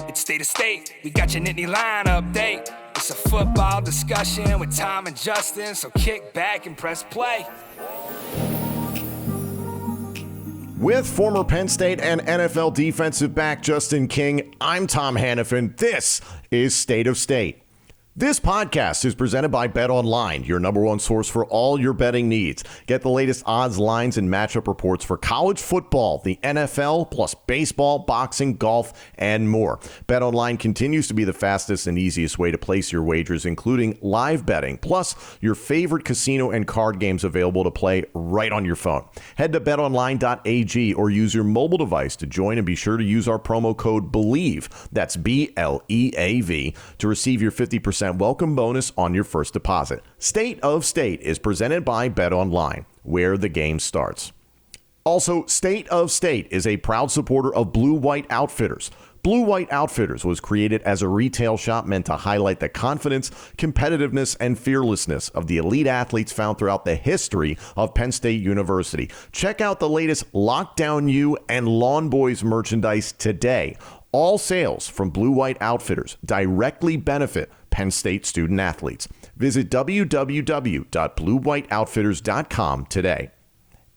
It's State of State. We got your Nittany Line update. It's a football discussion with Tom and Justin, so kick back and press play. With former Penn State and NFL defensive back Justin King, I'm Tom Hannafin. This is State of State. This podcast is presented by BetOnline, your number one source for all your betting needs. Get the latest odds, lines, and matchup reports for college football, the NFL, plus baseball, boxing, golf, and more. BetOnline continues to be the fastest and easiest way to place your wagers, including live betting, plus your favorite casino and card games available to play right on your phone. Head to betonline.ag or use your mobile device to join, and be sure to use our promo code BELIEVE, that's BLEAV, to receive your 50% welcome bonus on your first deposit. State of State is presented by BetOnline, where the game starts. Also, State of State is a proud supporter of Blue White Outfitters. Blue White Outfitters was created as a retail shop meant to highlight the confidence, competitiveness, and fearlessness of the elite athletes found throughout the history of Penn State University. Check out the latest Lockdown U and Lawn Boys merchandise today. All sales from Blue White Outfitters directly benefit Penn State student athletes. Visit www.bluewhiteoutfitters.com today.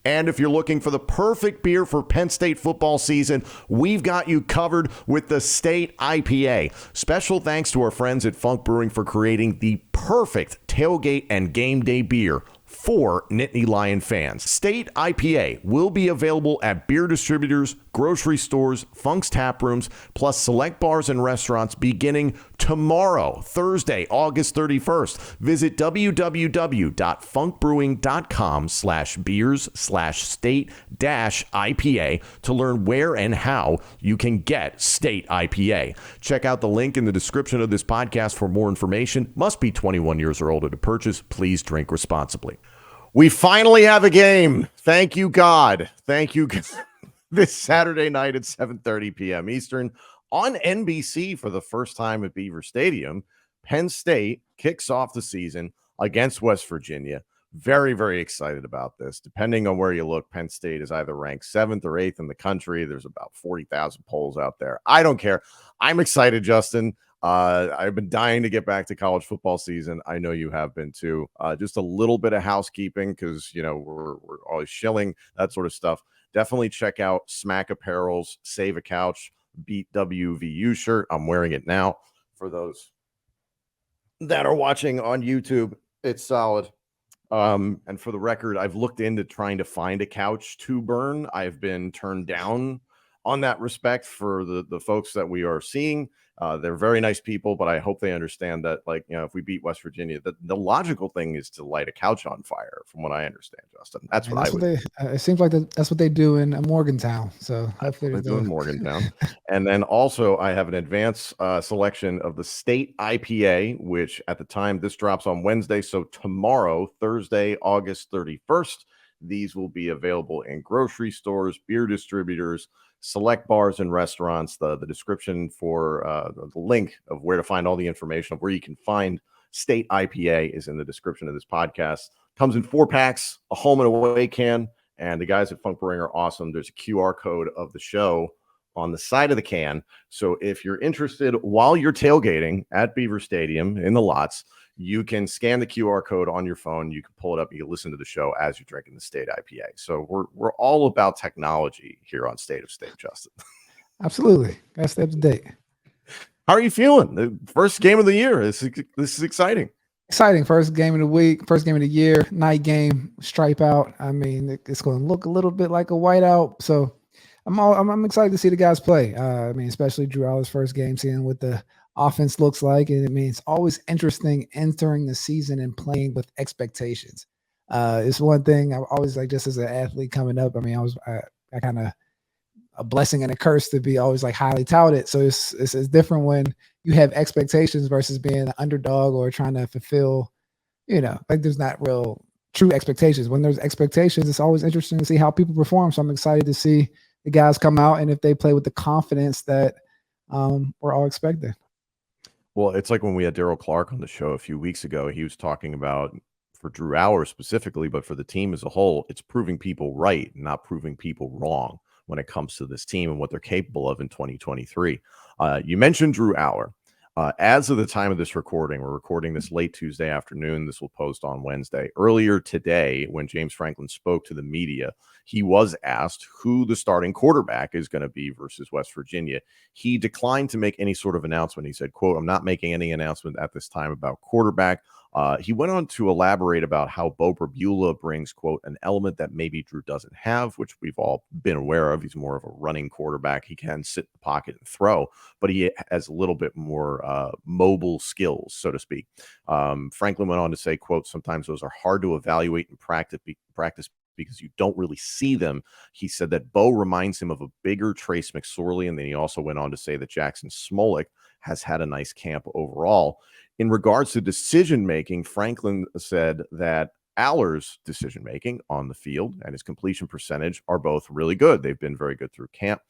And if you're looking for the perfect beer for Penn State football season, we've got you covered with the State IPA. Special thanks to our friends at Funk Brewing for creating the perfect tailgate and game day beer for Nittany Lion fans. State IPA will be available at beer distributors, grocery stores, Funk's tap rooms, plus select bars and restaurants beginning tomorrow, Thursday, August 31st. Visit www.funkbrewing.com/beers/state-IPA to learn where and how you can get State IPA. Check out the link in the description of this podcast for more information. Must be 21 years or older to purchase. Please drink responsibly. We finally have a game. Thank you, God. Thank you. This Saturday night at 7:30 p.m. Eastern on NBC for the first time at Beaver Stadium. Penn State kicks off the season against West Virginia. Very, very excited about this. Depending on where you look, Penn State is either ranked 7th or 8th in the country. There's about 40,000 polls out there. I don't care. I'm excited, Justin. I've been dying to get back to college football season. I know you have been too. Just a little bit of housekeeping because, you know, we're always shilling, that sort of stuff. Definitely check out Smack Apparel's Save a Couch Beat WVU shirt. I'm wearing it now. For those that are watching on YouTube, it's solid. And for the record, I've looked into trying to find a couch to burn. I've been turned down on that respect for the folks that we are seeing. They're very nice people, but I hope they understand that, like, you know, if we beat West Virginia, the logical thing is to light a couch on fire, from what I understand, Justin. That's what I would. It seems like that's what they do in Morgantown. So hopefully they do in Morgantown. And then also I have an advance selection of the State IPA, which at the time this drops on Wednesday. So tomorrow, Thursday, August 31st, these will be available in grocery stores, beer distributors, select bars and restaurants. The description for the link of where to find all the information of where you can find State IPA is in the description of this podcast. Comes in 4 packs, a home and away can, and the guys at Funk Brewing are awesome. There's a QR code of the show on the side of the can. So if you're interested while you're tailgating at Beaver Stadium in the lots, you can scan the QR code on your phone. You can pull it up. You can listen to the show as you're drinking the State IPA. So we're all about technology here on State of State, Justin. Absolutely. Got to stay up to date. How are you feeling? The first game of the year. This is exciting. Exciting. First game of the week, first game of the year, night game, stripe out. I mean, it's going to look a little bit like a whiteout. So I'm excited to see the guys play. I mean, especially Drew Allar's first game, seeing what the offense looks like. And I mean, it's always interesting entering the season and playing with expectations. It's one thing I always, like, just as an athlete coming up, I mean, I kind of a blessing and a curse to be always like highly touted. So it's different when you have expectations versus being an underdog or trying to fulfill, you know, like there's not real true expectations. When there's expectations, it's always interesting to see how people perform. So I'm excited to see the guys come out and if they play with the confidence that we're all expecting. Well, it's like when we had Daryl Clark on the show a few weeks ago, he was talking about, for Drew Allar specifically, but for the team as a whole, it's proving people right, not proving people wrong. when it comes to this team and what they're capable of in 2023. You mentioned Drew Allar. As of the time of this recording, we're recording this late Tuesday afternoon. This will post on Wednesday. Earlier today, when James Franklin spoke to the media, he was asked who the starting quarterback is going to be versus West Virginia. He declined to make any sort of announcement. He said, quote, "I'm not making any announcement at this time about quarterback." He went on to elaborate about how Beau Pribula brings, quote, "an element that maybe Drew doesn't have," which we've all been aware of. He's more of a running quarterback. He can sit in the pocket and throw, but he has a little bit more mobile skills, so to speak. Franklin went on to say, quote, "sometimes those are hard to evaluate in practice because you don't really see them." He said that Beau reminds him of a bigger Trace McSorley, and then he also went on to say that Jackson Smolik has had a nice camp overall. In regards to decision-making, Franklin said that Allar's decision-making on the field and his completion percentage are both really good. They've been very good through camp.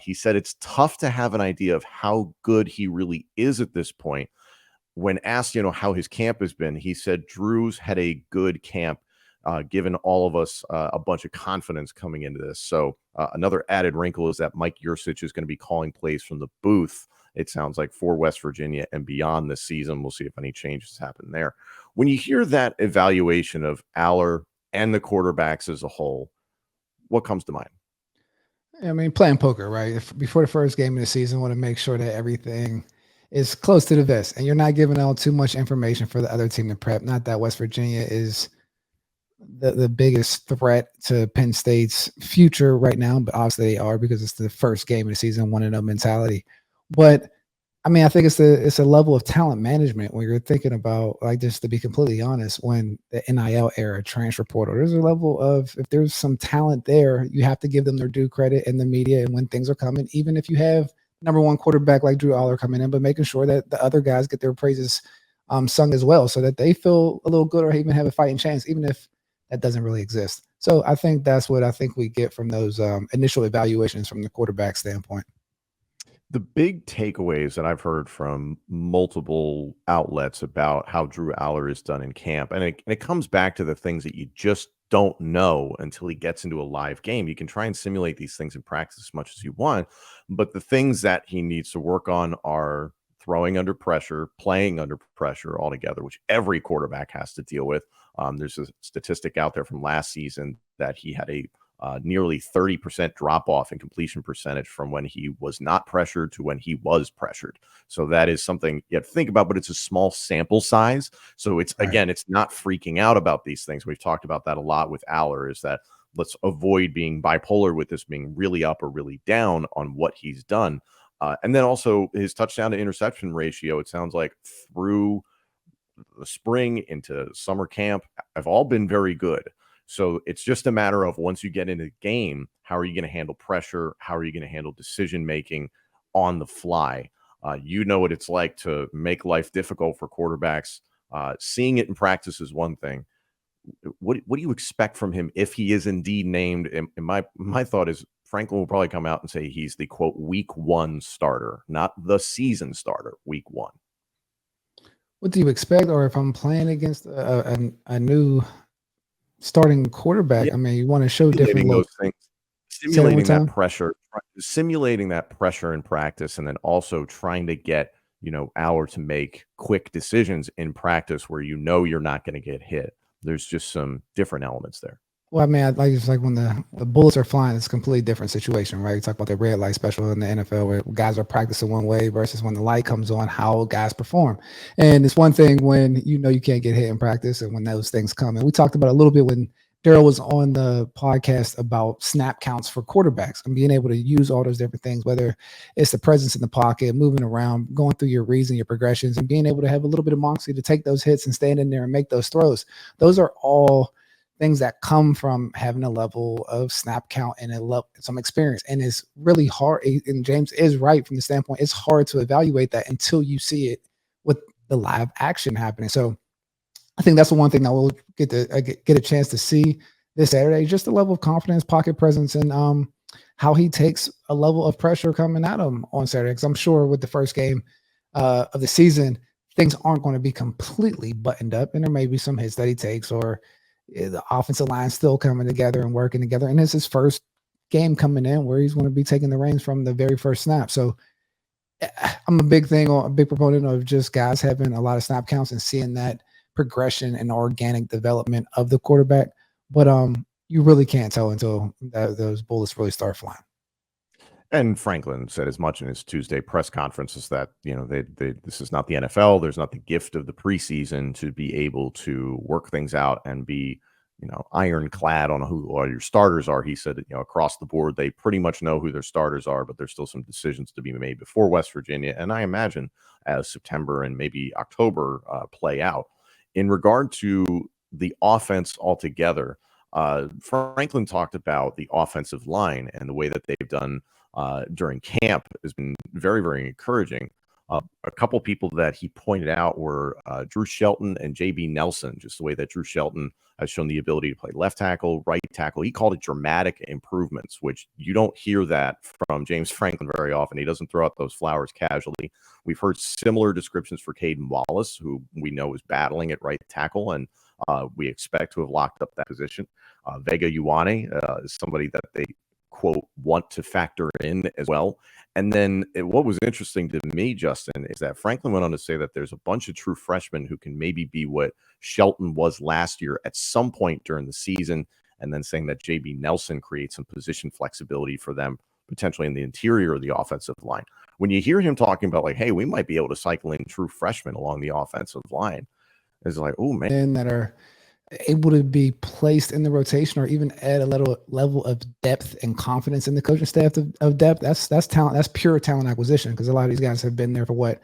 He said it's tough to have an idea of how good he really is at this point. When asked, how his camp has been, he said Drew's had a good camp, given all of us a bunch of confidence coming into this. So another added wrinkle is that Mike Yursich is going to be calling plays from the booth, it sounds like, for West Virginia and beyond this season. We'll see if any changes happen there. When you hear that evaluation of Allar and the quarterbacks as a whole, what comes to mind? I mean, playing poker, right? Before the first game of the season, want to make sure that everything is close to the vest and you're not giving out too much information for the other team to prep. Not that West Virginia is the biggest threat to Penn State's future right now, but obviously they are because it's the first game of the season, 1-0 mentality. But I mean, I think it's a level of talent management when you're thinking about, like, just to be completely honest, when the NIL era, transfer portal, there's a level of, if there's some talent there, you have to give them their due credit in the media and when things are coming, even if you have number one quarterback like Drew Allar coming in, but making sure that the other guys get their praises sung as well, so that they feel a little good or even have a fighting chance, even if that doesn't really exist. So I think that's what I think we get from those initial evaluations from the quarterback standpoint. The big takeaways that I've heard from multiple outlets about how Drew Allar is done in camp, and it comes back to the things that you just don't know until he gets into a live game. You can try and simulate these things in practice as much as you want, but the things that he needs to work on are throwing under pressure, playing under pressure altogether, which every quarterback has to deal with. There's a statistic out there from last season that he had a nearly 30% drop off in completion percentage from when he was not pressured to when he was pressured. So that is something you have to think about, but it's a small sample size. So it's, right, again, it's not freaking out about these things. We've talked about that a lot with Allar, is that let's avoid being bipolar with this being really up or really down on what he's done. And then also his touchdown to interception ratio, it sounds like through the spring into summer camp, have all been very good. So it's just a matter of, once you get into the game, how are you going to handle pressure? How are you going to handle decision-making on the fly? You know what it's like to make life difficult for quarterbacks. Seeing it in practice is one thing. What do you expect from him if he is indeed named? And my thought is Franklin will probably come out and say he's the, quote, week one starter, not the season starter, week one. What do you expect? Or if I'm playing against a new starting quarterback, I mean, you want to show different those things, simulating that pressure in practice, and then also trying to get Allar to make quick decisions in practice where you're not going to get hit. There's just some different elements there. Well, I mean, it's like when the bullets are flying, it's a completely different situation, right? You talk about the red light special in the NFL where guys are practicing one way versus when the light comes on, how guys perform. And it's one thing when you can't get hit in practice and when those things come. And we talked about a little bit when Daryl was on the podcast about snap counts for quarterbacks and being able to use all those different things, whether it's the presence in the pocket, moving around, going through your reads and your progressions, and being able to have a little bit of moxie to take those hits and stand in there and make those throws. Those are all things that come from having a level of snap count and some experience. And it's really hard. And James is right from the standpoint, it's hard to evaluate that until you see it with the live action happening. So I think that's the one thing that we'll get a chance to see this Saturday, just the level of confidence, pocket presence, and how he takes a level of pressure coming at him on Saturday. Because I'm sure with the first game of the season, things aren't going to be completely buttoned up, and there may be some hits that he takes, or the offensive line still coming together and working together. And it's his first game coming in where he's going to be taking the reins from the very first snap. So I'm a big proponent of just guys having a lot of snap counts and seeing that progression and organic development of the quarterback. But you really can't tell until those bullets really start flying. And Franklin said as much in his Tuesday press conferences that, this is not the NFL. There's not the gift of the preseason to be able to work things out and be, ironclad on who all your starters are. He said, across the board, they pretty much know who their starters are, but there's still some decisions to be made before West Virginia. And I imagine as September and maybe October play out. In regard to the offense altogether, Franklin talked about the offensive line and the way that they've done during camp has been very, very encouraging. A couple people that he pointed out were Drew Shelton and JB Nelson, just the way that Drew Shelton has shown the ability to play left tackle, right tackle. He called it dramatic improvements, which you don't hear that from James Franklin very often. He doesn't throw out those flowers casually. We've heard similar descriptions for Caden Wallace, who we know is battling at right tackle, and we expect to have locked up that position. Vega Ioane is somebody that they, quote, want to factor in as well. And then what was interesting to me, Justin, is that Franklin went on to say that there's a bunch of true freshmen who can maybe be what Shelton was last year at some point during the season, and then saying that JB Nelson creates some position flexibility for them, potentially in the interior of the offensive line. When you hear him talking about like, hey, we might be able to cycle in true freshmen along the offensive line, it's like, oh, man. That are able to be placed in the rotation or even add a little level of depth and confidence in the coaching staff of depth. That's talent. That's pure talent acquisition, because a lot of these guys have been there for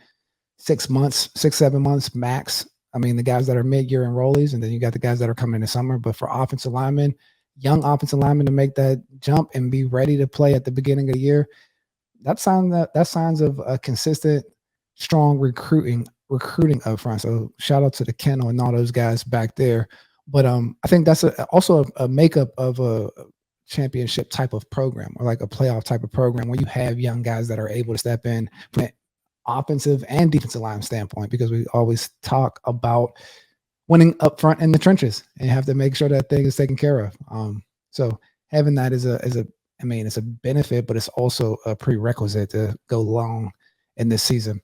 6 months, 7 months max. I mean, the guys that are mid-year enrollees, and then you got the guys that are coming in the summer. But for offensive linemen, young offensive linemen to make that jump and be ready to play at the beginning of the year, that's signs of a consistent, strong recruiting up front. So shout out to the Kennel and all those guys back there. But I think that's also a makeup of a championship type of program, or like a playoff type of program, where you have young guys that are able to step in from an offensive and defensive line standpoint, because we always talk about winning up front in the trenches and you have to make sure that thing is taken care of. So having that is it's a benefit, but it's also a prerequisite to go long in this season.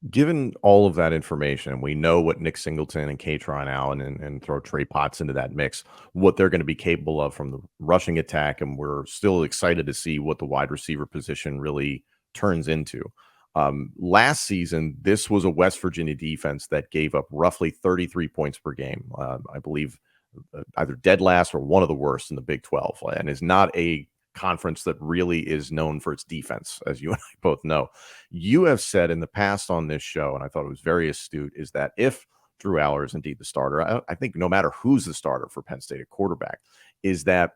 Given all of that information, we know what Nick Singleton and Katron Allen and throw Trey Potts into that mix, what they're going to be capable of from the rushing attack, and we're still excited to see what the wide receiver position really turns into. Last season, this was a West Virginia defense that gave up roughly 33 points per game. I believe either dead last or one of the worst in the Big 12, and is not a conference that really is known for its defense, as you and I both know. You have said in the past on this show, and I thought it was very astute, is that if Drew Allar is indeed the starter, I think no matter who's the starter for Penn State at quarterback, is that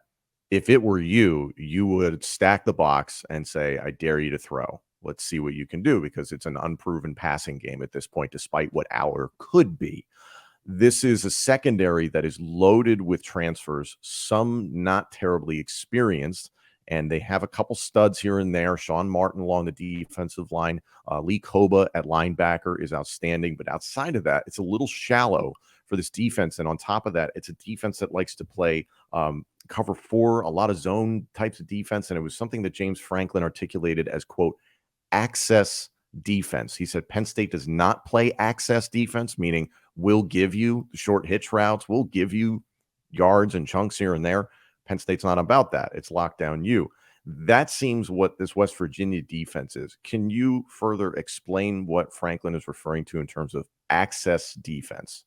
if it were you, you would stack the box and say, I dare you to throw. Let's see what you can do, because it's an unproven passing game at this point, despite what Allar could be. This is a secondary that is loaded with transfers, some not terribly experienced, and they have a couple studs here and there. Sean Martin along the defensive line. Lee Koba at linebacker is outstanding. But outside of that, it's a little shallow for this defense. And on top of that, it's a defense that likes to play cover four, a lot of zone types of defense. And it was something that James Franklin articulated as, quote, access defense. He said Penn State does not play access defense, meaning we'll give you short hitch routes. We'll give you yards and chunks here and there. Penn State's not about that. It's locked down you. That seems what this West Virginia defense is. Can you further explain what Franklin is referring to in terms of access defense?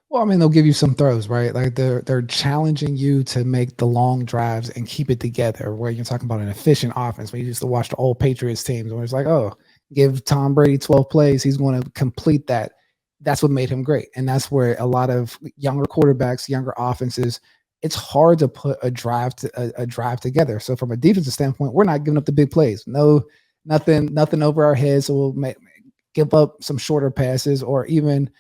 Well, I mean, they'll give you some throws, right? Like they're challenging you to make the long drives and keep it together, where you're talking about an efficient offense. When you used to watch the old Patriots teams, where it's like, oh, give Tom Brady 12 plays, he's going to complete that. That's what made him great. And that's where a lot of younger quarterbacks, younger offenses, it's hard to put a drive together. So from a defensive standpoint, we're not giving up the big plays. No, nothing over our heads. So we'll give up some shorter passes, or even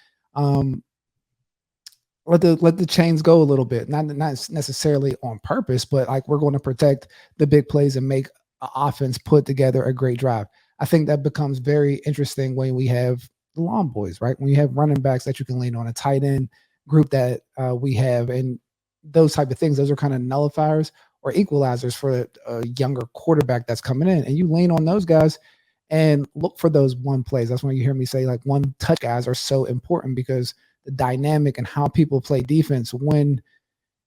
let the chains go a little bit. Not necessarily on purpose, but like we're going to protect the big plays and make an offense put together a great drive. I think that becomes very interesting when we have the long boys, right? When you have running backs that you can lean on, a tight end group that we have, and those type of things. Those are kind of nullifiers. or equalizers for a younger quarterback that's coming in, and you lean on those guys and look for those one plays. That's when you hear me say like one touch guys are so important, because the dynamic and how people play defense when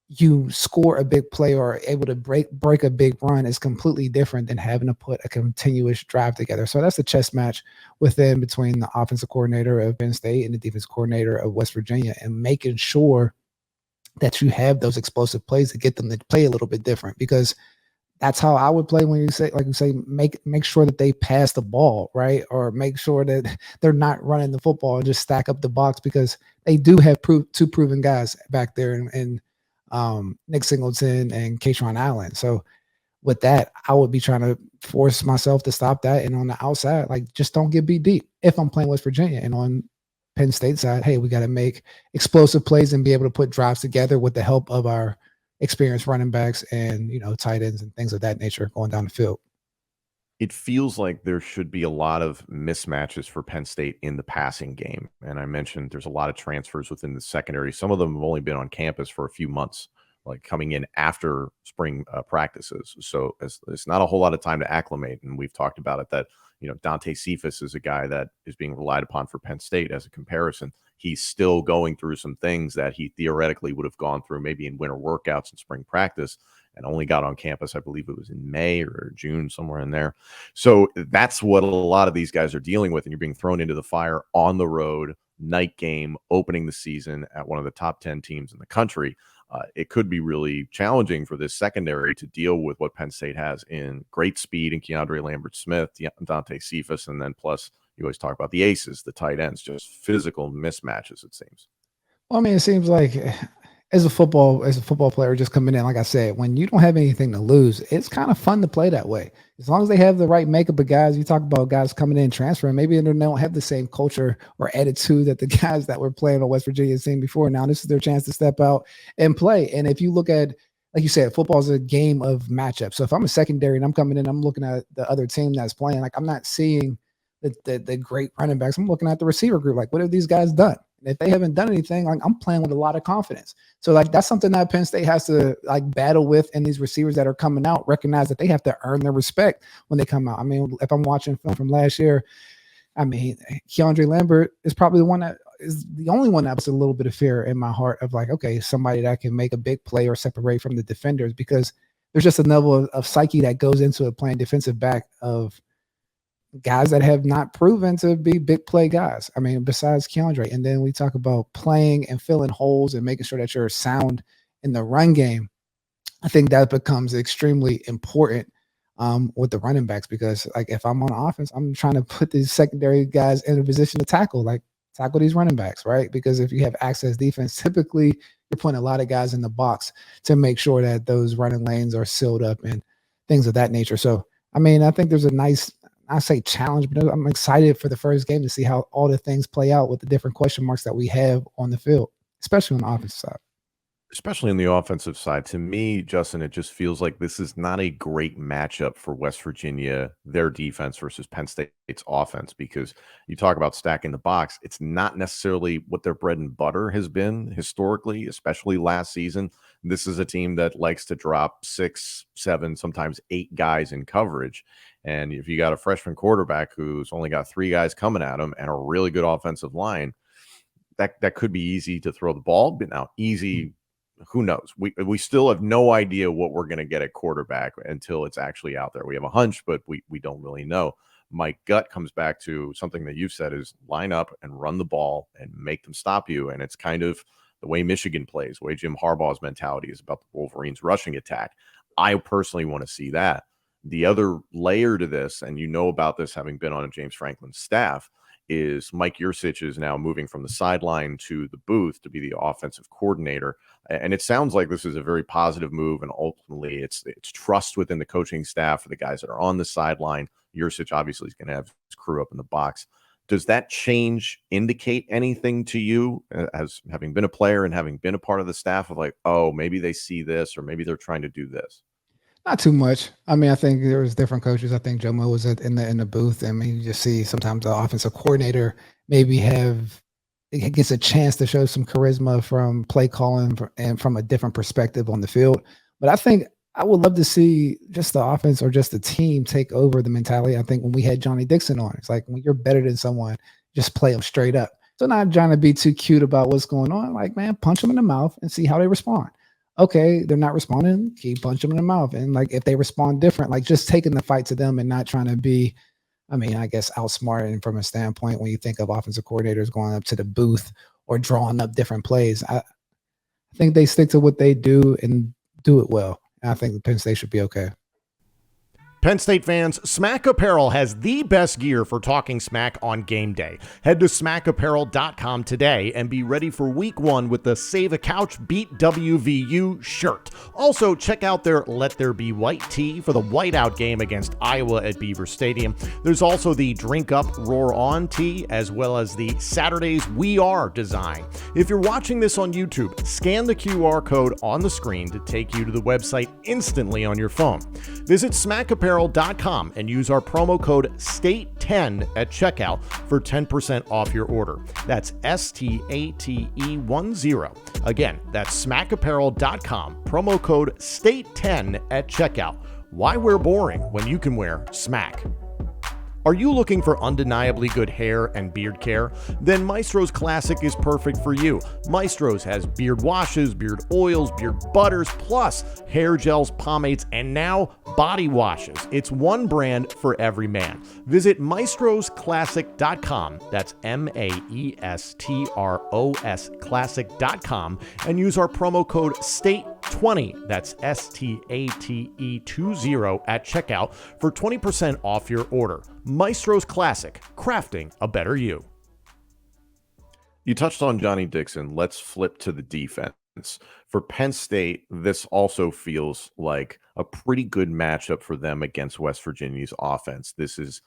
you score a big play or are able to break a big run is completely different than having to put a continuous drive together. So that's the chess match between the offensive coordinator of Penn State and the defensive coordinator of West Virginia, and making sure that you have those explosive plays to get them to play a little bit different, because that's how I would play when you say, like you say, make sure that they pass the ball, right? Or make sure that they're not running the football and just stack up the box, because they do have two proven guys back there in Nick Singleton and Kaytron Allen. So with that, I would be trying to force myself to stop that. And on the outside, like, just don't get beat deep if I'm playing West Virginia. And on Penn State side, hey, we got to make explosive plays and be able to put drives together with the help of our experienced running backs and, tight ends and things of that nature going down the field. It feels like there should be a lot of mismatches for Penn State in the passing game. And I mentioned there's a lot of transfers within the secondary. Some of them have only been on campus for a few months, like coming in after spring practices. So it's not a whole lot of time to acclimate. And we've talked about it that, Dante Cephas is a guy that is being relied upon for Penn State as a comparison. He's still going through some things that he theoretically would have gone through maybe in winter workouts and spring practice, and only got on campus, I believe it was in May or June, somewhere in there. So that's what a lot of these guys are dealing with, and you're being thrown into the fire on the road, night game, opening the season at one of the top 10 teams in the country. It could be really challenging for this secondary to deal with what Penn State has in great speed in Keandre Lambert-Smith, Dante Cephas, and then plus you always talk about the aces, the tight ends, just physical mismatches, it seems. Well, I mean, it seems like as a football player just coming in, like I said, when you don't have anything to lose, it's kind of fun to play that way. As long as they have the right makeup of guys. You talk about guys coming in transferring, maybe they don't have the same culture or attitude that the guys that were playing on West Virginia seen before. Now this is their chance to step out and play. And if you look at, like you said, football is a game of matchups. So if I'm a secondary and I'm coming in, I'm looking at the other team that's playing, like I'm not seeing the great running backs. I'm looking at the receiver group. Like, what have these guys done? And if they haven't done anything, like, I'm playing with a lot of confidence. So like, that's something that Penn State has to like battle with. And these receivers that are coming out recognize that they have to earn their respect when they come out. I mean, if I'm watching film from last year, I mean, Keandre Lambert is probably the one that is the only one that puts a little bit of fear in my heart of like, okay, somebody that can make a big play or separate from the defenders, because there's just a level of psyche that goes into it playing defensive back of guys that have not proven to be big play guys. I mean, besides Keandre. And then we talk about playing and filling holes and making sure that you're sound in the run game. I think that becomes extremely important with the running backs, because like if I'm on offense, I'm trying to put these secondary guys in a position to tackle these running backs, right? Because if you have access defense, typically you're putting a lot of guys in the box to make sure that those running lanes are sealed up and things of that nature. So, I mean, I think there's a nice, I say challenge, but I'm excited for the first game to see how all the things play out with the different question marks that we have on the field, especially on the offensive side. Especially on the offensive side. To me, Justin, it just feels like this is not a great matchup for West Virginia, their defense versus Penn State's offense, because you talk about stacking the box. It's not necessarily what their bread and butter has been historically, especially last season. This is a team that likes to drop 6, 7, sometimes 8 guys in coverage. And if you got a freshman quarterback who's only got 3 guys coming at him and a really good offensive line, that could be easy to throw the ball. But now easy, who knows? We still have no idea what we're going to get at quarterback until it's actually out there. We have a hunch, but we don't really know. My gut comes back to something that you've said is line up and run the ball and make them stop you. And it's kind of the way Michigan plays, the way Jim Harbaugh's mentality is about the Wolverines' rushing attack. I personally want to see that. The other layer to this, and you know about this having been on James Franklin's staff, is Mike Yursich is now moving from the sideline to the booth to be the offensive coordinator. And it sounds like this is a very positive move. And ultimately it's trust within the coaching staff for the guys that are on the sideline. Yursich obviously is going to have his crew up in the box. Does that change indicate anything to you as having been a player and having been a part of the staff of like, oh, maybe they see this, or maybe they're trying to do this? Not too much. I mean, I think there was different coaches. I think Joe Mo was in the booth. I mean, you just see sometimes the offensive coordinator maybe gets a chance to show some charisma from play calling and from a different perspective on the field. But I think I would love to see just the offense or just the team take over the mentality. I think when we had Johnny Dixon on, it's like when you're better than someone, just play them straight up. So not trying to be too cute about what's going on. Like, man, punch them in the mouth and see how they respond. Okay, they're not responding. Keep punch them in the mouth. And like if they respond different, like just taking the fight to them and not trying to be, I mean, I guess outsmarting from a standpoint when you think of offensive coordinators going up to the booth or drawing up different plays. I think they stick to what they do and do it well. I think Penn State should be okay. Penn State fans, Smack Apparel has the best gear for talking smack on game day. Head to smackapparel.com today and be ready for week 1 with the Save a Couch Beat WVU shirt. Also, check out their Let There Be White tee for the whiteout game against Iowa at Beaver Stadium. There's also the Drink Up, Roar On tee, as well as the Saturdays We Are design. If you're watching this on YouTube, scan the QR code on the screen to take you to the website instantly on your phone. Visit smackapparel.com and use our promo code STATE10 at checkout for 10% off your order. That's STATE10. Again, that's smackapparel.com, promo code STATE10 at checkout. Why wear boring when you can wear smack? Are you looking for undeniably good hair and beard care? Then Maestro's Classic is perfect for you. Maestro's has beard washes, beard oils, beard butters, plus hair gels, pomades, and now body washes. It's one brand for every man. Visit maestrosclassic.com, that's MAESTROS classic.com, and use our promo code STATE20, that's STATE20 at checkout for 20% off your order. Maestro's Classic, crafting a better you. You touched on Johnny Dixon. Let's flip to the defense. For Penn State, this also feels like a pretty good matchup for them against West Virginia's offense. This is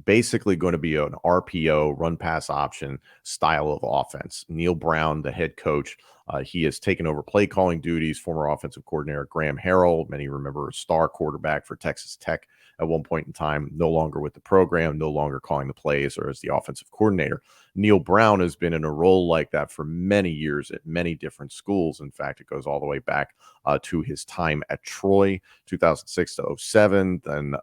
basically going to be an RPO, run pass option style of offense. Neil Brown, the head coach, he has taken over play calling duties. Former offensive coordinator Graham Harrell, many remember a star quarterback for Texas Tech at one point in time, no longer with the program, no longer calling the plays or as the offensive coordinator. Neil Brown has been in a role like that for many years at many different schools. In fact, it goes all the way back to his time at Troy, 2006 to 07, then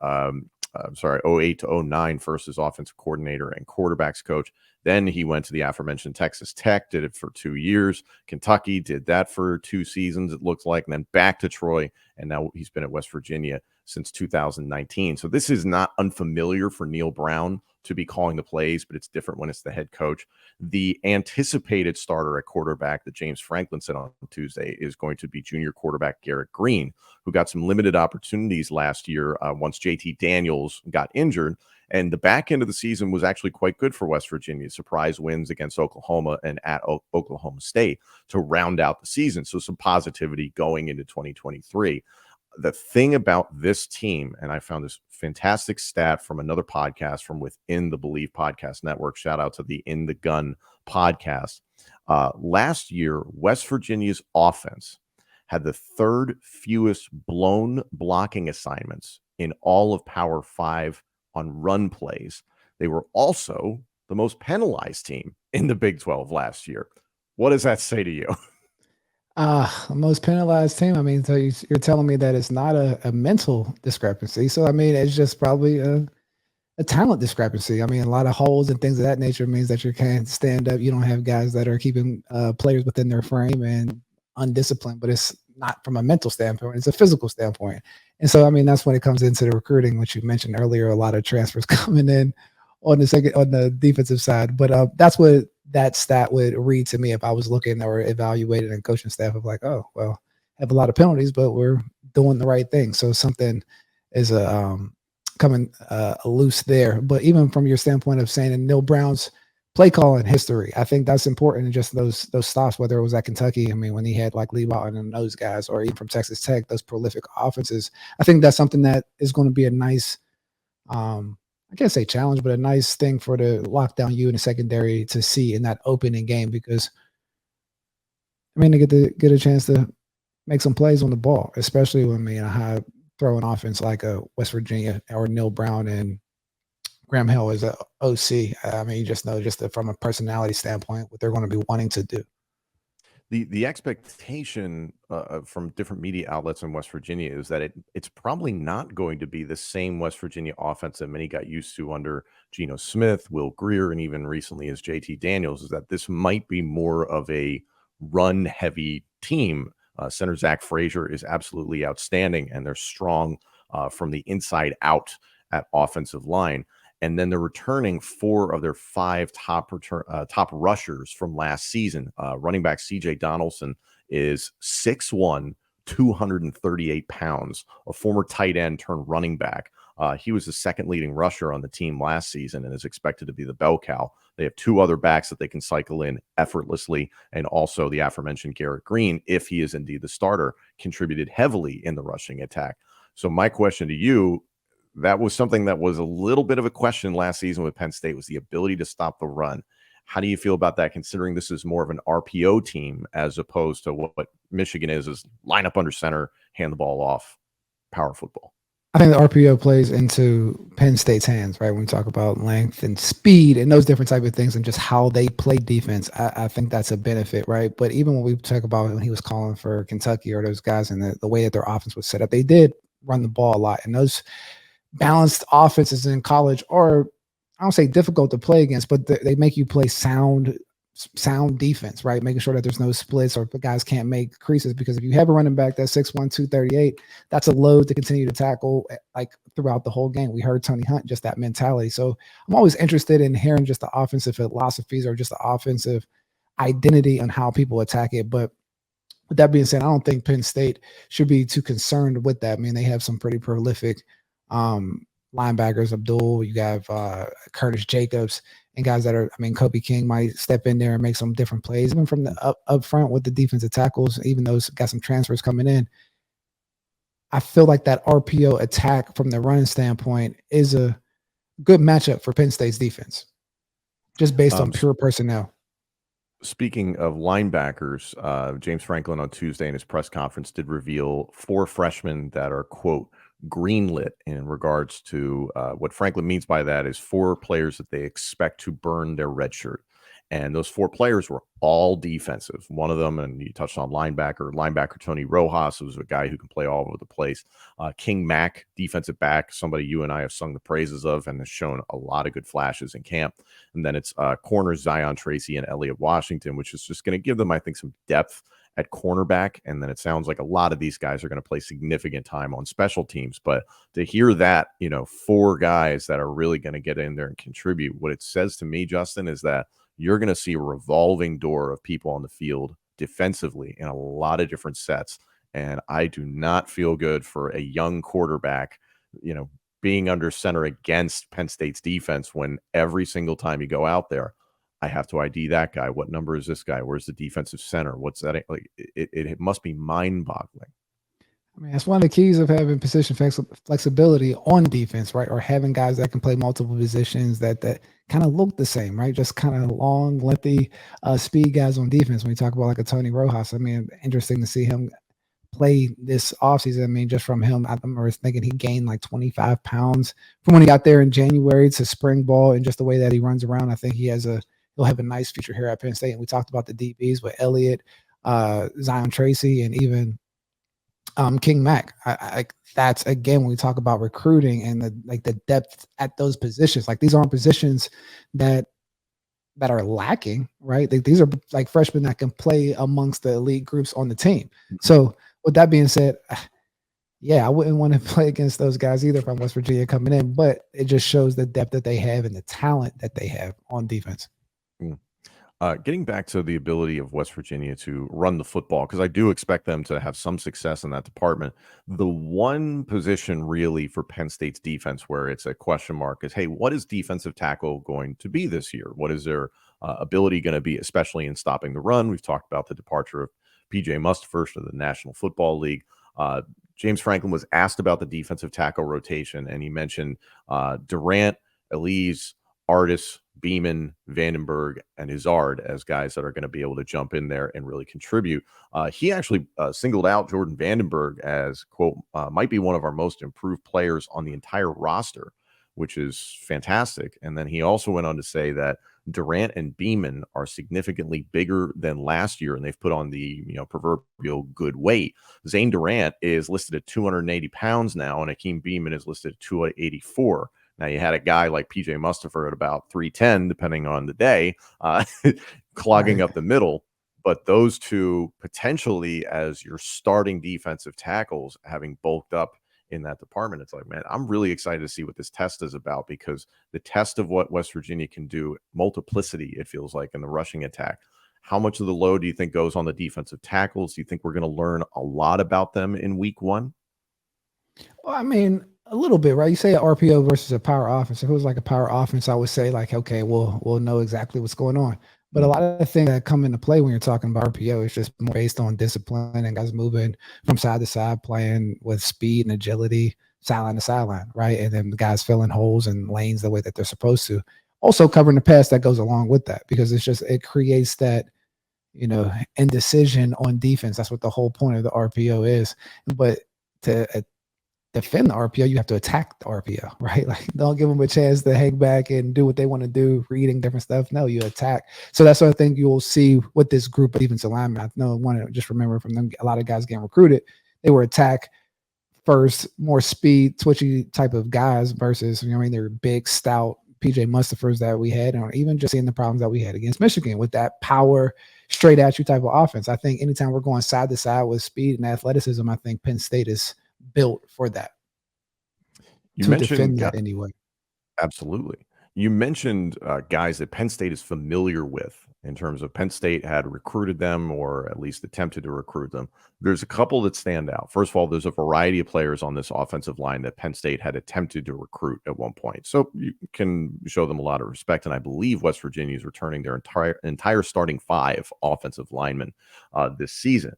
08 to 09, first as offensive coordinator and quarterbacks coach. Then he went to the aforementioned Texas Tech, did it for 2 years. Kentucky did that for 2 seasons, it looks like, and then back to Troy. And now he's been at West Virginia since 2019. So this is not unfamiliar for Neil Brown to be calling the plays, but it's different when it's the head coach. The anticipated starter at quarterback that James Franklin said on Tuesday is going to be junior quarterback Garrett Green, who got some limited opportunities last year once JT Daniels got injured. And the back end of the season was actually quite good for West Virginia. Surprise wins against Oklahoma and at Oklahoma State to round out the season. So some positivity going into 2023. The thing about this team, and I found this fantastic stat from another podcast from within the Believe Podcast Network. Shout out to the In the Gun podcast. Last year, West Virginia's offense had the 3rd fewest blown blocking assignments in all of Power 5 on run plays. They were also the most penalized team in the Big 12 last year. What does that say to you? Most penalized team. I mean, so you're telling me that it's not a mental discrepancy. So, I mean, it's just probably a talent discrepancy. I mean, a lot of holes and things of that nature means that you can't stand up. You don't have guys that are keeping players within their frame and undisciplined, but it's not from a mental standpoint. It's a physical standpoint. And so, I mean, that's when it comes into the recruiting, which you mentioned earlier, a lot of transfers coming in on the defensive side. But that's what that stat would read to me if I was looking or evaluating and coaching staff of like, oh, well, have a lot of penalties, but we're doing the right thing. So something is coming loose there. But even from your standpoint of saying in Neil Brown's play calling history, I think that's important. And just those stops, whether it was at Kentucky, I mean, when he had like Lee Bowden and those guys, or even from Texas Tech, those prolific offenses, I think that's something that is going to be a nice, I can't say challenge, but a nice thing for the lockdown you in the secondary to see in that opening game, because I mean, to get a chance to make some plays on the ball, especially when a high throwing offense like a West Virginia or Neil Brown and Graham Hill is a OC. I mean, you just know from a personality standpoint what they're going to be wanting to do. The expectation from different media outlets in West Virginia is that it's probably not going to be the same West Virginia offense that many got used to under Geno Smith, Will Grier, and even recently as JT Daniels. Is that this might be more of a run-heavy team. Center Zach Frazier is absolutely outstanding, and they're strong from the inside out at offensive line. And then they're returning 4 of their 5 top rushers from last season. Running back C.J. Donaldson is 6'1", 238 pounds, a former tight end turned running back. He was the second leading rusher on the team last season and is expected to be the bell cow. They have 2 other backs that they can cycle in effortlessly, and also the aforementioned Garrett Green, if he is indeed the starter, contributed heavily in the rushing attack. So my question to you, that was something that was a little bit of a question last season with Penn State, was the ability to stop the run. How do you feel about that, considering this is more of an RPO team as opposed to what Michigan is line up under center, hand the ball off, power football? I think the RPO plays into Penn State's hands, right? When we talk about length and speed and those different type of things and just how they play defense, I think that's a benefit, right? But even when we talk about when he was calling for Kentucky or those guys and the way that their offense was set up, they did run the ball a lot. And those balanced offenses in college are, I don't say difficult to play against, but they make you play sound defense, right? Making sure that there's no splits or the guys can't make creases, because if you have a running back that's 6'1", 238, that's a load to continue to tackle like throughout the whole game. We heard Tony Hunt, just that mentality. So I'm always interested in hearing just the offensive philosophies or just the offensive identity on how people attack it. But with that being said, I don't think Penn State should be too concerned with that. I mean, they have some pretty prolific linebackers. Abdul, you have Curtis Jacobs, and guys that are, I mean, Kobe King might step in there and make some different plays, even from the up front with the defensive tackles, even those got some transfers coming in. I feel like that RPO attack from the running standpoint is a good matchup for Penn State's defense, just based on pure personnel. Speaking of linebackers, James Franklin on Tuesday in his press conference did reveal 4 freshmen that are, quote, greenlit in regards to what Franklin means by that is 4 players that they expect to burn their red shirt. And those 4 players were all defensive. One of them, and you touched on linebacker Tony Rojas, who's a guy who can play all over the place. King Mack, defensive back, somebody you and I have sung the praises of and has shown a lot of good flashes in camp. And then it's corners Zion Tracy and Elliott Washington, which is just going to give them, I think, some depth at cornerback. And then it sounds like a lot of these guys are going to play significant time on special teams. But to hear that, 4 guys that are really going to get in there and contribute, what it says to me, Justin, is that you're going to see a revolving door of people on the field defensively in a lot of different sets. And I do not feel good for a young quarterback, being under center against Penn State's defense when every single time you go out there, I have to ID that guy. What number is this guy? Where's the defensive center? What's that? Like, it must be mind-boggling. I mean, that's one of the keys of having position flexibility on defense, right? Or having guys that can play multiple positions that kind of look the same, right? Just kind of long, lengthy speed guys on defense. When you talk about like a Tony Rojas, I mean, interesting to see him play this offseason. I mean, just from him, I remember thinking he gained like 25 pounds from when he got there in January to spring ball, and just the way that he runs around. I think he'll have a nice future here at Penn State. And we talked about the DBs with Elliott, Zion Tracy, and even King Mack. That's, again, when we talk about recruiting and the depth at those positions, like these aren't positions that are lacking, right? These are like freshmen that can play amongst the elite groups on the team. So with that being said, yeah, I wouldn't want to play against those guys either if I'm West Virginia coming in, but it just shows the depth that they have and the talent that they have on defense. Getting back to the ability of West Virginia to run the football, because I do expect them to have some success in that department. The one position really for Penn State's defense where it's a question mark is, hey, what is defensive tackle going to be this year? What is their ability going to be, especially in stopping the run? We've talked about the departure of P.J. Mustipher to the National Football League. James Franklin was asked about the defensive tackle rotation, and he mentioned Durant, Elise, Artis, Beeman, Vandenberg, and Izzard as guys that are going to be able to jump in there and really contribute. He actually singled out Jordan Vandenberg as, quote, might be one of our most improved players on the entire roster, which is fantastic. And then he also went on to say that Durant and Beeman are significantly bigger than last year, and they've put on the proverbial good weight. Zane Durant is listed at 280 pounds now, and Akeem Beeman is listed at 284. Now, you had a guy like PJ Mustipher at about 310, depending on the day, clogging up the middle. But those two potentially as your starting defensive tackles, having bulked up in that department, it's like, man, I'm really excited to see what this test is about, because the test of what West Virginia can do, multiplicity, it feels like, in the rushing attack. How much of the load do you think goes on the defensive tackles? Do you think we're going to learn a lot about them in week one? Well, I mean, a little bit, right? You say an RPO versus a power offense. If it was like a power offense, I would say like, okay, we'll know exactly what's going on. But a lot of the things that come into play when you're talking about RPO is just more based on discipline and guys moving from side to side, playing with speed and agility, sideline to sideline, right? And then the guys filling holes and lanes the way that they're supposed to. Also covering the pass that goes along with that, because it creates that, indecision on defense. That's what the whole point of the RPO is. But to defend the RPO, you have to attack the RPO, right? Like, don't give them a chance to hang back and do what they want to do, reading different stuff. No, you attack. So that's what I think you'll see with this group of defensive linemen. I know one, just remember from them, a lot of guys getting recruited, they were attack first, more speed, twitchy type of guys versus, they're big, stout PJ Mustipher's that we had, and even just seeing the problems that we had against Michigan with that power, straight at you type of offense. I think anytime we're going side to side with speed and athleticism, I think Penn State is built for that. You mentioned defend that anyway. Absolutely. You mentioned guys that Penn State is familiar with, in terms of Penn State had recruited them, or at least attempted to recruit them. There's a couple that stand out. First of all, there's a variety of players on this offensive line that Penn State had attempted to recruit at one point. So you can show them a lot of respect. And I believe West Virginia is returning their entire starting 5 offensive linemen this season.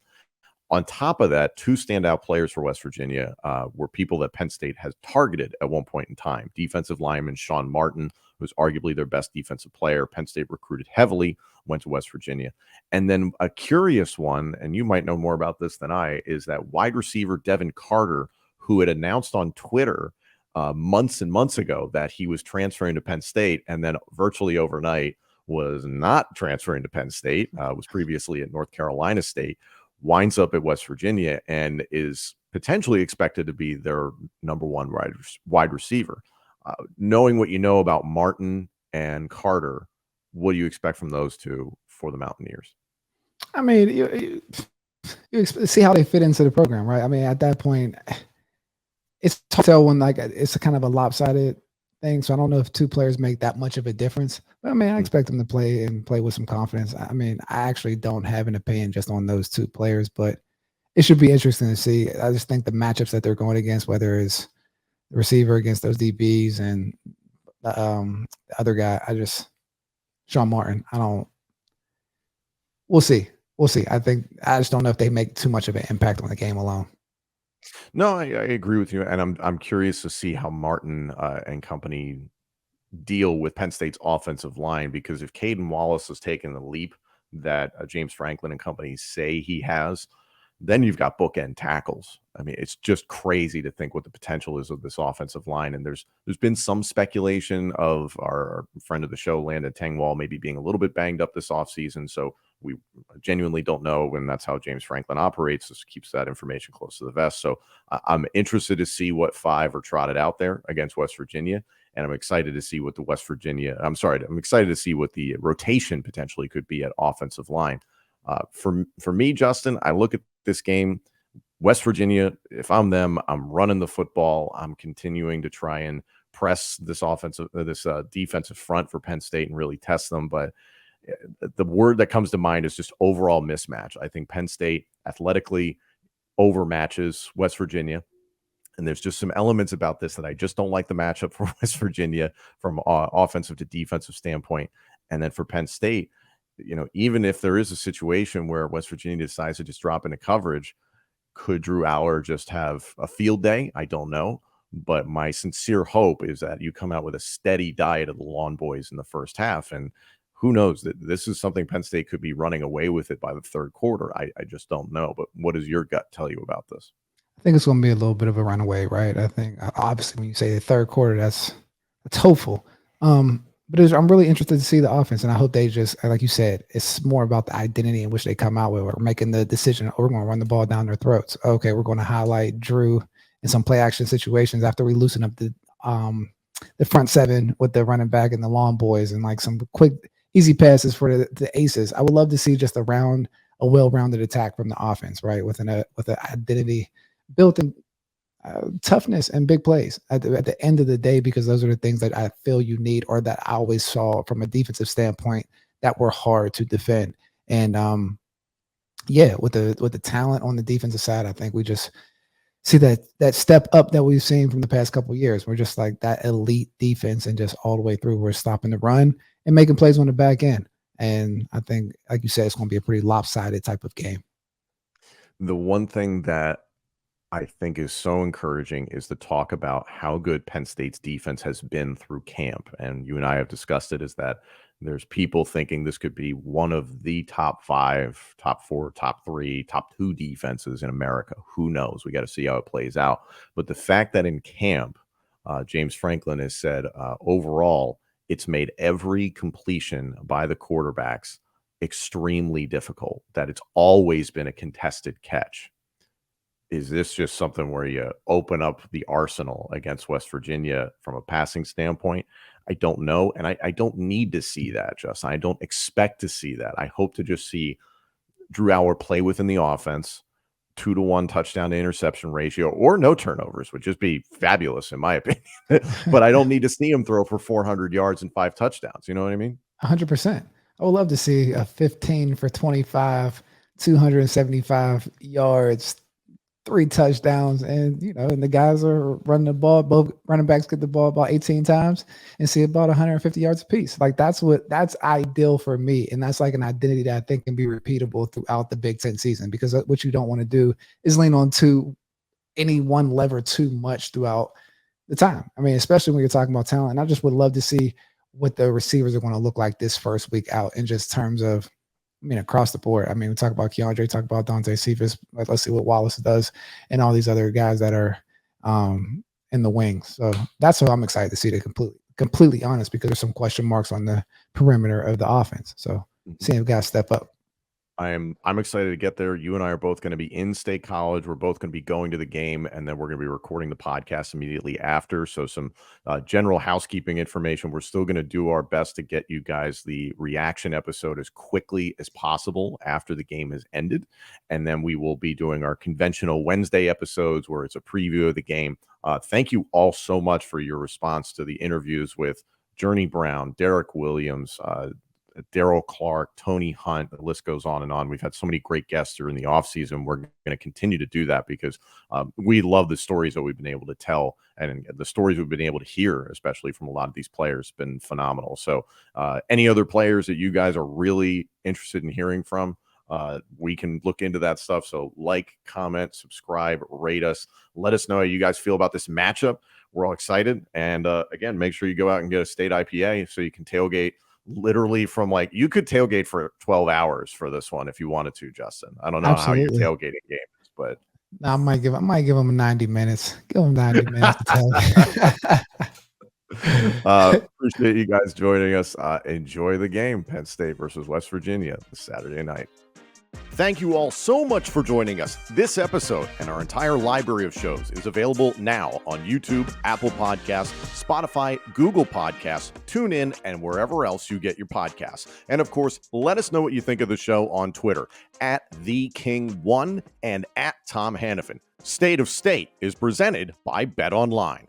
On top of that, 2 standout players for West Virginia were people that Penn State has targeted at one point in time. Defensive lineman Sean Martin, who's arguably their best defensive player. Penn State recruited heavily, went to West Virginia. And then a curious one, and you might know more about this than I, is that wide receiver Devin Carter, who had announced on Twitter months and months ago that he was transferring to Penn State, and then virtually overnight was not transferring to Penn State, was previously at North Carolina State, winds up at West Virginia and is potentially expected to be their number 1 wide receiver. Knowing what you know about Martin and Carter, what do you expect from those two for the Mountaineers? I mean, you see how they fit into the program, right? I mean, at that point, it's tough to tell when it's a kind of a lopsided thing. So I don't know if 2 players make that much of a difference. But I mean, I expect them to play with some confidence. I mean, I actually don't have an opinion just on those 2 players, but it should be interesting to see. I just think the matchups that they're going against, whether it's the receiver against those DBs and the other guy, Sean Martin, we'll see. I just don't know if they make too much of an impact on the game alone. No, I agree with you, and I'm curious to see how Martin and company deal with Penn State's offensive line, because if Caden Wallace has taken the leap that James Franklin and company say he has, then you've got bookend tackles. I mean, it's just crazy to think what the potential is of this offensive line. And there's been some speculation of our friend of the show, Landon Tengwall, maybe being a little bit banged up this offseason. So we genuinely don't know, and that's how James Franklin operates. Just keeps that information close to the vest. So I'm interested to see what 5 are trotted out there against West Virginia. And I'm excited to see what I'm excited to see what the rotation potentially could be at offensive line. For me, Justin, I look at this game, West Virginia, if I'm them, I'm running the football. I'm continuing to try and press this defensive front for Penn State and really test them. But the word that comes to mind is just overall mismatch. I think Penn State athletically overmatches West Virginia. And there's just some elements about this that I just don't like the matchup for West Virginia from offensive to defensive standpoint. And then for Penn State, even if there is a situation where West Virginia decides to just drop into coverage, could Drew Allar just have a field day? I don't know. But my sincere hope is that you come out with a steady diet of the Lawn Boys in the first half. And who knows, that this is something Penn State could be running away with it by the third quarter. I just don't know. But what does your gut tell you about this? I think it's going to be a little bit of a runaway, right? I think obviously when you say the third quarter, that's It's hopeful. But I'm really interested to see the offense, and I hope they just, like you said, it's more about the identity in which they come out with, or making the decision, we're going to run the ball down their throats. Okay, we're going to highlight Drew in some play action situations after we loosen up the front seven with the running back and the long boys, and like some quick, easy passes for the aces. I would love to see just a well-rounded attack from the offense, right? With an identity built in, toughness and big plays at the end of the day, because those are the things that I feel you need, or that I always saw from a defensive standpoint that were hard to defend. And yeah, with the talent on the defensive side, I think we just see that step up that we've seen from the past couple of years. We're just like that elite defense, and just all the way through, we're stopping the run and making plays on the back end. And I think, like you said, it's going to be a pretty lopsided type of game. The one thing that I think is so encouraging is the talk about how good Penn State's defense has been through camp. And you and I have discussed it, is that there's people thinking this could be one of the top 5, top 4, top 3, top 2 defenses in America. Who knows? We got to see how it plays out. But the fact that in camp, James Franklin has said overall, it's made every completion by the quarterbacks extremely difficult, that it's always been a contested catch. Is this just something where you open up the arsenal against West Virginia from a passing standpoint? I don't know. And I don't need to see that, Justin. I don't expect to see that. I hope to just see Drew Allar play within the offense, 2-to-1 touchdown to interception ratio, or no turnovers would just be fabulous, in my opinion. But I don't need to see him throw for 400 yards and 5 touchdowns. You know what I mean? 100%. I would love to see a 15 for 25, 275 yards, 3 touchdowns, and and the guys are running the ball. Both running backs get the ball about 18 times and see about 150 yards apiece. Like that's ideal for me, and that's like an identity that I think can be repeatable throughout the Big Ten season. Because what you don't want to do is lean on any one lever too much throughout the time. I mean, especially when you're talking about talent. And I just would love to see what the receivers are going to look like this first week out, in just terms of, across the board. We talk about Keandre, talk about Dante Cephas. Let's see what Wallace does, and all these other guys that are in the wings. So that's what I'm excited to see, to completely honest, because there's some question marks on the perimeter of the offense. So seeing guys step up. I'm excited to get there. You and I are both going to be in State College. We're both going to be going to the game, and then we're going to be recording the podcast immediately after. So some general housekeeping information. We're still going to do our best to get you guys the reaction episode as quickly as possible after the game has ended. And then we will be doing our conventional Wednesday episodes where it's a preview of the game. Thank you all so much for your response to the interviews with Journey Brown, Derek Williams, Daryl Clark, Tony Hunt. The list goes on and on. We've had so many great guests during the offseason. We're going to continue to do that because we love the stories that we've been able to tell, and the stories we've been able to hear, especially from a lot of these players, been phenomenal. So any other players that you guys are really interested in hearing from, we can look into that stuff. So like, comment, subscribe, rate us. Let us know how you guys feel about this matchup. We're all excited. And again, make sure you go out and get a State IPA so you can tailgate literally from you could tailgate for 12 hours for this one if you wanted to, Justin. I don't know Absolutely. how your tailgating game is, but I might give them 90 minutes. Give them 90 minutes to appreciate you guys joining us. Enjoy the game, Penn State versus West Virginia this Saturday night. Thank you all so much for joining us. This episode and our entire library of shows is available now on YouTube, Apple Podcasts, Spotify, Google Podcasts, TuneIn, and wherever else you get your podcasts. And of course, let us know what you think of the show on Twitter @TheKing1 and @TomHannafin. State of State is presented by BetOnline.